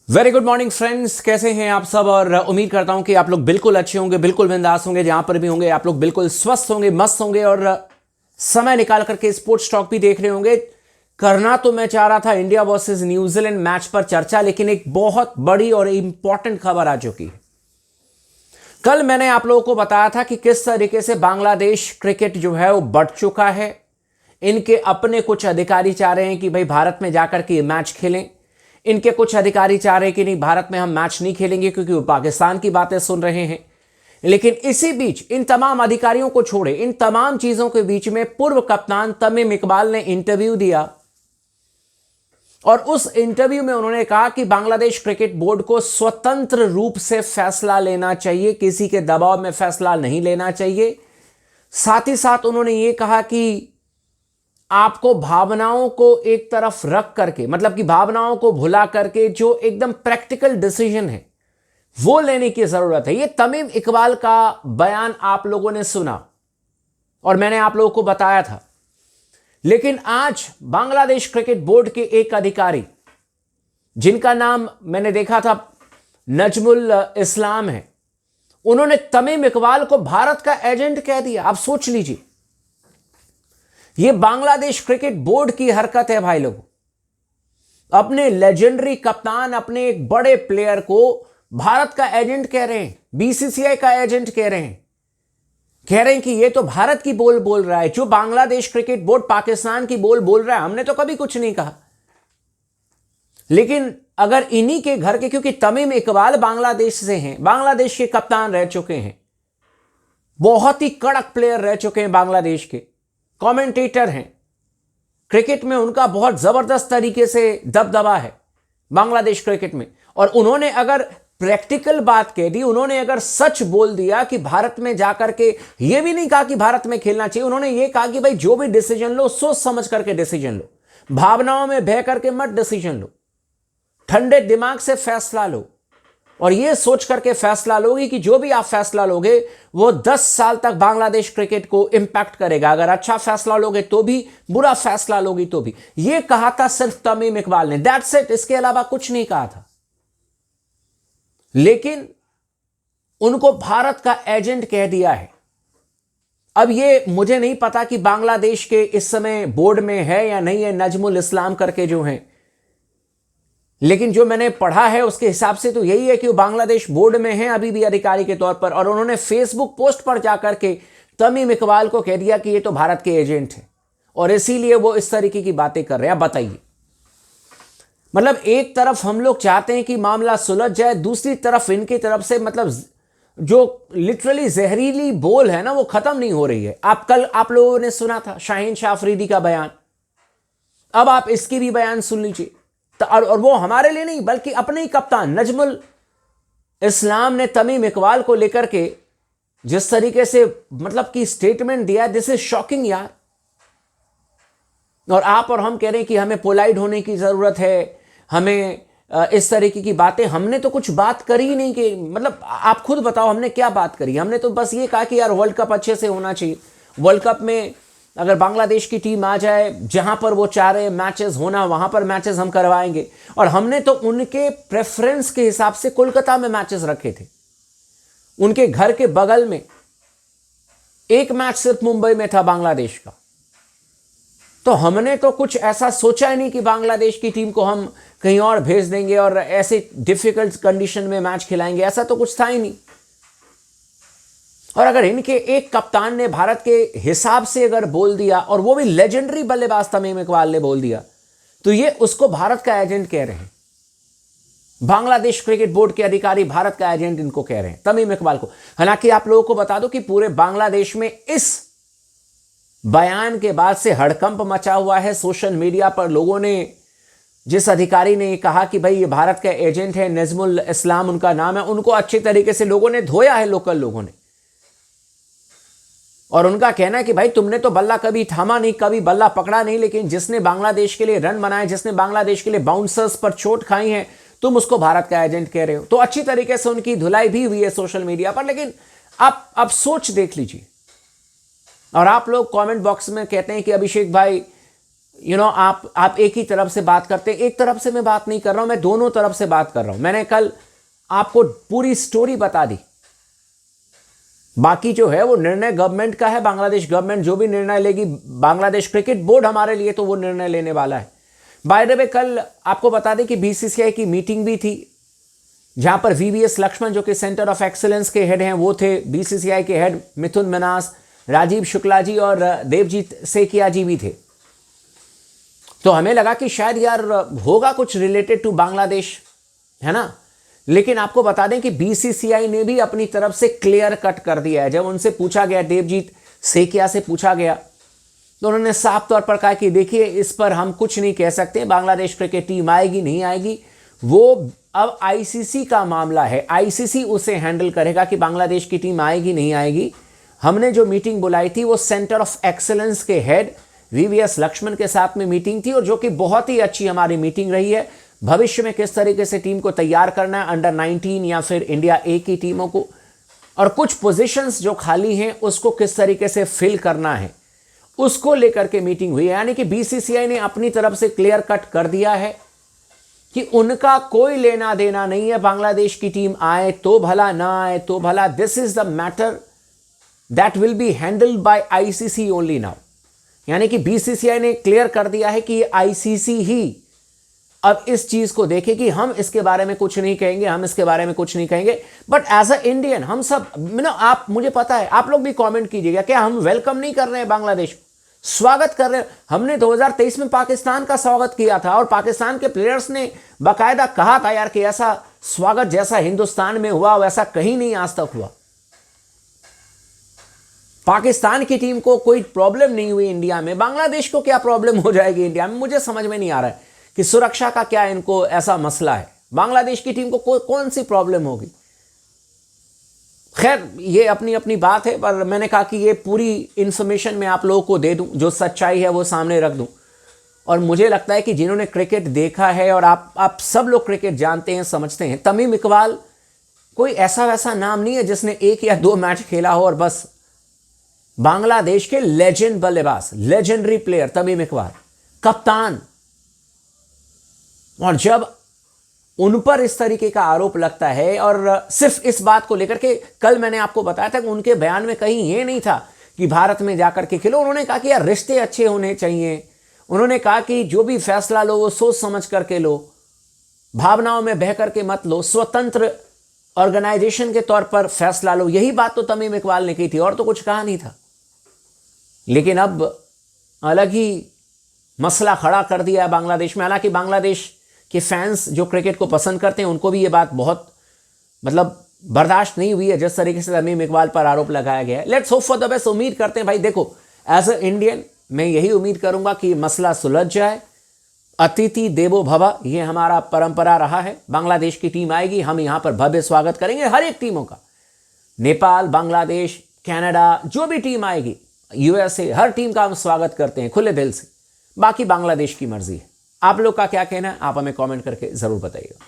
Very good morning friends, कैसे हैं आप सब। और उम्मीद करता हूं कि आप लोग बिल्कुल अच्छे होंगे, बिल्कुल बिंदास होंगे, जहां पर भी होंगे आप लोग बिल्कुल स्वस्थ होंगे, मस्त होंगे और समय निकाल करके स्पोर्ट्स टॉक भी देख रहे होंगे। करना तो मैं चाह रहा था इंडिया वर्सेस न्यूजीलैंड मैच पर चर्चा, लेकिन एक बहुत बड़ी और इंपॉर्टेंट खबर आ चुकी है। कल मैंने आप लोगों को बताया था कि किस तरीके से बांग्लादेश क्रिकेट जो है वो बढ़ चुका है। इनके अपने कुछ अधिकारी चाह रहे हैं कि भाई भारत में जाकर के ये मैच खेलें। इनके कुछ अधिकारी चाह रहे हैं कि नहीं, भारत में हम मैच नहीं खेलेंगे, क्योंकि वो पाकिस्तान की बातें सुन रहे हैं। लेकिन इसी बीच इन तमाम अधिकारियों को छोड़े, इन तमाम चीजों के बीच में पूर्व कप्तान तमीम इकबाल ने इंटरव्यू दिया और उस इंटरव्यू में उन्होंने कहा कि बांग्लादेश क्रिकेट बोर्ड को स्वतंत्र रूप से फैसला लेना चाहिए, किसी के दबाव में फैसला नहीं लेना चाहिए। साथ ही साथ उन्होंने यह कहा कि आपको भावनाओं को एक तरफ रख करके, मतलब कि भावनाओं को भुला करके जो एकदम प्रैक्टिकल डिसीजन है वो लेने की जरूरत है। ये तमीम इकबाल का बयान आप लोगों ने सुना और मैंने आप लोगों को बताया था। लेकिन आज बांग्लादेश क्रिकेट बोर्ड के एक अधिकारी, जिनका नाम मैंने देखा था नजमुल इस्लाम है, उन्होंने तमीम इकबाल को भारत का एजेंट कह दिया। आप सोच लीजिए, यह बांग्लादेश क्रिकेट बोर्ड की हरकत है भाई लोगों। अपने लेजेंडरी कप्तान, अपने एक बड़े प्लेयर को भारत का एजेंट कह रहे हैं, बीसीसीआई का एजेंट कह रहे हैं कि यह तो भारत की बोल बोल रहा है, जो बांग्लादेश क्रिकेट बोर्ड पाकिस्तान की बोल बोल रहा है। हमने तो कभी कुछ नहीं कहा। लेकिन अगर इन्हीं के घर के, क्योंकि तमीम इकबाल बांग्लादेश से हैं, बांग्लादेश के कप्तान रह चुके हैं, बहुत ही कड़क प्लेयर रह चुके हैं, बांग्लादेश के कमेंटेटर हैं, क्रिकेट में उनका बहुत जबरदस्त तरीके से दबदबा है बांग्लादेश क्रिकेट में। और उन्होंने अगर प्रैक्टिकल बात कह दी, उन्होंने अगर सच बोल दिया कि भारत में जाकर के, यह भी नहीं कहा कि भारत में खेलना चाहिए, उन्होंने यह कहा कि भाई जो भी डिसीजन लो सोच समझ करके डिसीजन लो, भावनाओं में बह करके मत डिसीजन लो, ठंडे दिमाग से फैसला लो और यह सोच करके फैसला लोगे कि जो भी आप फैसला लोगे वो 10 साल तक बांग्लादेश क्रिकेट को इंपैक्ट करेगा। अगर अच्छा फैसला लोगे तो भी, बुरा फैसला लोगे तो भी। यह कहा था सिर्फ तमीम इकबाल ने, दैट्स इट, इसके अलावा कुछ नहीं कहा था। लेकिन उनको भारत का एजेंट कह दिया है। अब यह मुझे नहीं पता कि बांग्लादेश के इस समय बोर्ड में है या नहीं है नजमुल इस्लाम करके जो हैं, लेकिन जो मैंने पढ़ा है उसके हिसाब से तो यही है कि वो बांग्लादेश बोर्ड में हैं अभी भी अधिकारी के तौर पर। और उन्होंने फेसबुक पोस्ट पर जाकर के तमीम इकबाल को कह दिया कि ये तो भारत के एजेंट हैं और इसीलिए वो इस तरीके की बातें कर रहे हैं। बताइए, मतलब एक तरफ हम लोग चाहते हैं कि मामला सुलझ जाए, दूसरी तरफ इनकी तरफ से मतलब जो लिटरली जहरीली बोल है ना वो खत्म नहीं हो रही है। आप लोगों ने सुना था शाहीन शाह अफरीदी का बयान, अब आप इसकी भी बयान सुन लीजिए। और वो हमारे लिए नहीं बल्कि अपने ही कप्तान नजमुल इस्लाम ने तमीम इकबाल को लेकर के जिस तरीके से मतलब कि स्टेटमेंट दिया, दिस इज शॉकिंग यार। और आप और हम कह रहे हैं कि हमें पोलाइट होने की जरूरत है, हमें इस तरीके की बातें। हमने तो कुछ बात करी ही नहीं कि, मतलब आप खुद बताओ हमने क्या बात करी। हमने तो बस ये कहा कि यार वर्ल्ड कप अच्छे से होना चाहिए, वर्ल्ड कप में अगर बांग्लादेश की टीम आ जाए, जहां पर वो चाह रहे मैचेस होना वहां पर मैचेस हम करवाएंगे। और हमने तो उनके प्रेफरेंस के हिसाब से कोलकाता में मैचेस रखे थे, उनके घर के बगल में। एक मैच सिर्फ मुंबई में था बांग्लादेश का। तो हमने तो कुछ ऐसा सोचा ही नहीं कि बांग्लादेश की टीम को हम कहीं और भेज देंगे और ऐसे डिफिकल्ट कंडीशन में मैच खिलाएंगे, ऐसा तो कुछ था ही नहीं। और अगर इनके एक कप्तान ने भारत के हिसाब से अगर बोल दिया, और वो भी लेजेंडरी बल्लेबाज तमीम इकबाल ने बोल दिया, तो ये उसको भारत का एजेंट कह रहे हैं। बांग्लादेश क्रिकेट बोर्ड के अधिकारी भारत का एजेंट इनको कह रहे हैं, तमीम इकबाल को। हालांकि आप लोगों को बता दो कि पूरे बांग्लादेश में इस बयान के बाद से हड़कंप मचा हुआ है। सोशल मीडिया पर लोगों ने, जिस अधिकारी ने कहा कि भाई ये भारत का एजेंट है, नजमुल इस्लाम उनका नाम है, उनको अच्छे तरीके से लोगों ने धोया है, लोकल लोगों ने। और उनका कहना है कि भाई तुमने तो बल्ला कभी थामा नहीं, कभी बल्ला पकड़ा नहीं, लेकिन जिसने बांग्लादेश के लिए रन बनाए, जिसने बांग्लादेश के लिए बाउंसर्स पर चोट खाई है, तुम उसको भारत का एजेंट कह रहे हो। तो अच्छी तरीके से उनकी धुलाई भी हुई है सोशल मीडिया पर। लेकिन आप सोच देख लीजिए। और आप लोग कमेंट बॉक्स में कहते हैं कि अभिषेक भाई आप एक ही तरफ से बात करते हैं। एक तरफ से मैं बात नहीं कर रहा हूं, मैं दोनों तरफ से बात कर रहा हूं। मैंने कल आपको पूरी स्टोरी बता दी। बाकी जो है वो निर्णय गवर्नमेंट का है। बांग्लादेश गवर्नमेंट जो भी निर्णय लेगी, बांग्लादेश क्रिकेट बोर्ड हमारे लिए तो वो निर्णय लेने वाला है। बाय द वे, कल आपको बता दें कि बीसीसीआई की मीटिंग भी थी, जहां पर वीवीएस लक्ष्मण जो कि सेंटर ऑफ एक्सीलेंस के हेड हैं वो थे, बीसीसीआई के हेड मिथुन मनास, राजीव शुक्ला जी और देवजीत सेकिया जी भी थे। तो हमें लगा कि शायद यार होगा कुछ रिलेटेड टू बांग्लादेश, है ना। लेकिन आपको बता दें कि बीसीसीआई ने भी अपनी तरफ से क्लियर कट कर दिया है। जब उनसे पूछा गया, देवजीत सेकिया से पूछा गया, तो उन्होंने साफ तौर पर कहा कि देखिए, इस पर हम कुछ नहीं कह सकते, बांग्लादेश क्रिकेट टीम आएगी नहीं आएगी वो अब आईसीसी का मामला है, आईसीसी उसे हैंडल करेगा कि बांग्लादेश की टीम आएगी नहीं आएगी। हमने जो मीटिंग बुलाई थी वो सेंटर ऑफ एक्सीलेंस के हेड वीवीएस लक्ष्मण के साथ में मीटिंग थी, और जो कि बहुत ही अच्छी हमारी मीटिंग रही है। भविष्य में किस तरीके से टीम को तैयार करना है, अंडर 19 या फिर इंडिया ए की टीमों को, और कुछ पोजीशंस जो खाली हैं उसको किस तरीके से फिल करना है, उसको लेकर के मीटिंग हुई है। यानी कि बीसीसीआई ने अपनी तरफ से क्लियर कट कर दिया है कि उनका कोई लेना देना नहीं है, बांग्लादेश की टीम आए तो भला, ना आए तो भला। This is the matter that will be handled by ICC only now. यानी कि बीसीसीआई ने क्लियर कर दिया है कि आईसीसी ही अब इस चीज को देखे कि हम इसके बारे में कुछ नहीं कहेंगे, हम इसके बारे में कुछ नहीं कहेंगे। बट एज अ इंडियन हम सब आप, मुझे पता है आप लोग भी कमेंट कीजिएगा, क्या हम वेलकम नहीं कर रहे हैं बांग्लादेश को, स्वागत कर रहे हैं। हमने 2023 में पाकिस्तान का स्वागत किया था, और पाकिस्तान के प्लेयर्स ने बाकायदा कहा था यार कि ऐसा स्वागत जैसा हिंदुस्तान में हुआ वैसा कहीं नहीं आज तक हुआ। पाकिस्तान की टीम को कोई प्रॉब्लम नहीं हुई इंडिया में, बांग्लादेश को क्या प्रॉब्लम हो जाएगी इंडिया में। मुझे समझ में नहीं आ रहा है कि सुरक्षा का क्या इनको ऐसा मसला है, बांग्लादेश की टीम को कौन सी प्रॉब्लम होगी। खैर, ये अपनी अपनी बात है, पर मैंने कहा कि ये पूरी इंफॉर्मेशन मैं आप लोगों को दे दूं, जो सच्चाई है वो सामने रख दूं। और मुझे लगता है कि जिन्होंने क्रिकेट देखा है, और आप सब लोग क्रिकेट जानते हैं, समझते हैं, तमीम इकबाल कोई ऐसा वैसा नाम नहीं है जिसने 1 या 2 मैच खेला हो और बस। बांग्लादेश के लेजेंड बल्लेबाज, लेजेंडरी प्लेयर तमीम इकबाल, कप्तान। और जब उन पर इस तरीके का आरोप लगता है, और सिर्फ इस बात को लेकर के, कल मैंने आपको बताया था कि उनके बयान में कहीं ये नहीं था कि भारत में जाकर के खेलो। उन्होंने कहा कि यार रिश्ते अच्छे होने चाहिए। उन्होंने कहा कि जो भी फैसला लो वो सोच समझ करके लो, भावनाओं में बह करके मत लो, स्वतंत्र ऑर्गेनाइजेशन के तौर पर फैसला लो। यही बात तो तमीम इकबाल ने की थी, और तो कुछ कहा नहीं था। लेकिन अब अलग ही मसला खड़ा कर दिया है बांग्लादेश में। हालांकि बांग्लादेश के फैंस जो क्रिकेट को पसंद करते हैं उनको भी ये बात बहुत बर्दाश्त नहीं हुई है जिस तरीके से तमीम इकबाल पर आरोप लगाया गया है। Let's hope for the best. उम्मीद करते हैं भाई, देखो एज अ इंडियन मैं यही उम्मीद करूंगा कि मसला सुलझ जाए। अतिथि देवो भव, ये हमारा परंपरा रहा है। बांग्लादेश की टीम आएगी, हम यहां पर भव्य स्वागत करेंगे हर एक टीमों का। नेपाल, बांग्लादेश, कनाडा, जो भी टीम आएगी, यूएसए, हर टीम का हम स्वागत करते हैं खुले दिल से। बाकी बांग्लादेश की मर्जी है। आप लोग का क्या कहना है, आप हमें कमेंट करके जरूर बताइएगा।